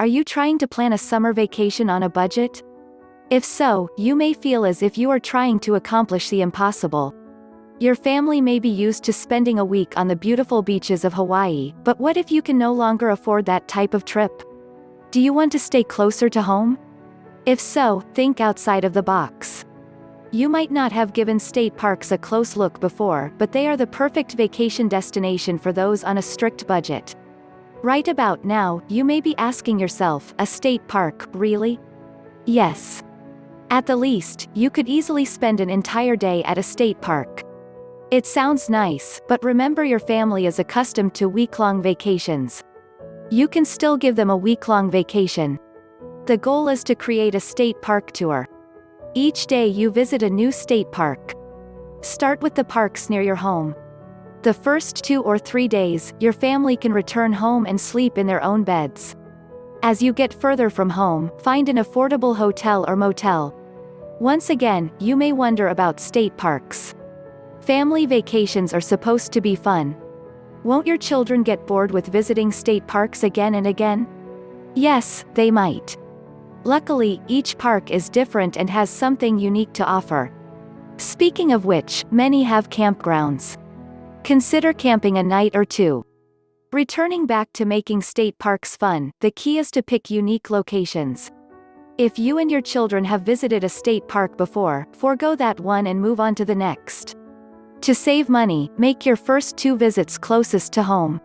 Are you trying to plan a summer vacation on a budget? If so, you may feel as if you are trying to accomplish the impossible. Your family may be used to spending a week on the beautiful beaches of Hawaii, but what if you can no longer afford that type of trip? Do you want to stay closer to home? If so, think outside of the box. You might not have given state parks a close look before, but they are the perfect vacation destination for those on a strict budget. Right about now, you may be asking yourself, a state park, really? Yes. At the least, you could easily spend an entire day at a state park. It sounds nice, but remember your family is accustomed to week-long vacations. You can still give them a week-long vacation. The goal is to create a state park tour. Each day you visit a new state park. Start with the parks near your home. The first 2 or 3 days, your family can return home and sleep in their own beds. As you get further from home, find an affordable hotel or motel. Once again, you may wonder about state parks. Family vacations are supposed to be fun. Won't your children get bored with visiting state parks again and again? Yes, they might. Luckily, each park is different and has something unique to offer. Speaking of which, many have campgrounds. Consider camping a night or two. Returning back to making state parks fun, the key is to pick unique locations. If you and your children have visited a state park before, forego that one and move on to the next. To save money, make your first 2 visits closest to home.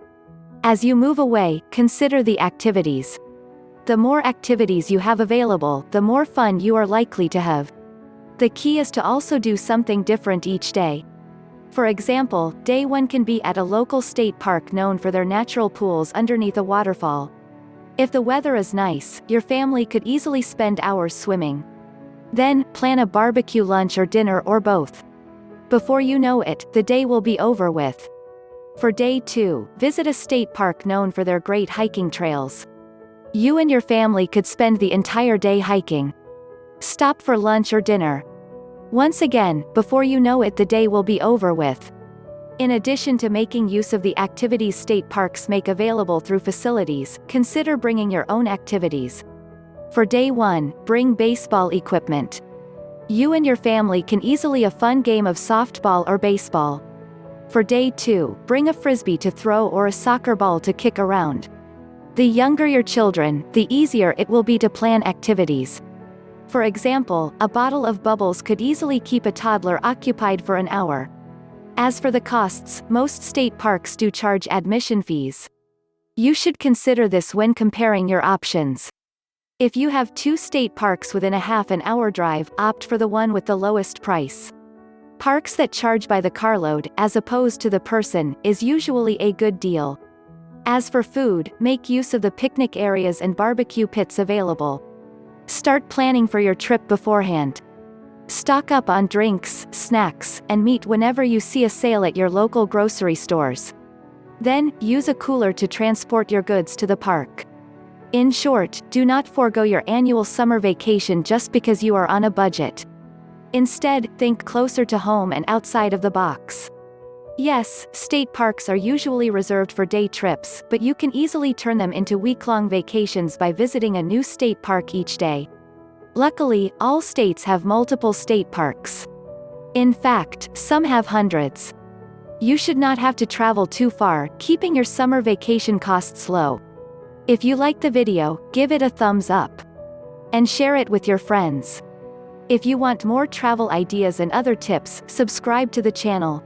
As you move away, consider the activities. The more activities you have available, the more fun you are likely to have. The key is to also do something different each day. For example, day 1 can be at a local state park known for their natural pools underneath a waterfall. If the weather is nice, your family could easily spend hours swimming. Then, plan a barbecue lunch or dinner or both. Before you know it, the day will be over with. For day 2, visit a state park known for their great hiking trails. You and your family could spend the entire day hiking. Stop for lunch or dinner. Once again, before you know it, the day will be over with. In addition to making use of the activities state parks make available through facilities, consider bringing your own activities. For day 1, bring baseball equipment. You and your family can easily a fun game of softball or baseball. For day 2, bring a frisbee to throw or a soccer ball to kick around. The younger your children, the easier it will be to plan activities. For example, a bottle of bubbles could easily keep a toddler occupied for an hour. As for the costs, most state parks do charge admission fees. You should consider this when comparing your options. If you have 2 state parks within a half an hour drive, opt for the one with the lowest price. Parks that charge by the carload, as opposed to the person, is usually a good deal. As for food, make use of the picnic areas and barbecue pits available. Start planning for your trip beforehand. Stock up on drinks, snacks, and meat whenever you see a sale at your local grocery stores. Then, use a cooler to transport your goods to the park. In short, do not forego your annual summer vacation just because you are on a budget. Instead, think closer to home and outside of the box. Yes, state parks are usually reserved for day trips, but you can easily turn them into week-long vacations by visiting a new state park each day. Luckily, all states have multiple state parks. In fact, some have hundreds. You should not have to travel too far, keeping your summer vacation costs low. If you liked the video, give it a thumbs up. And share it with your friends. If you want more travel ideas and other tips, subscribe to the channel.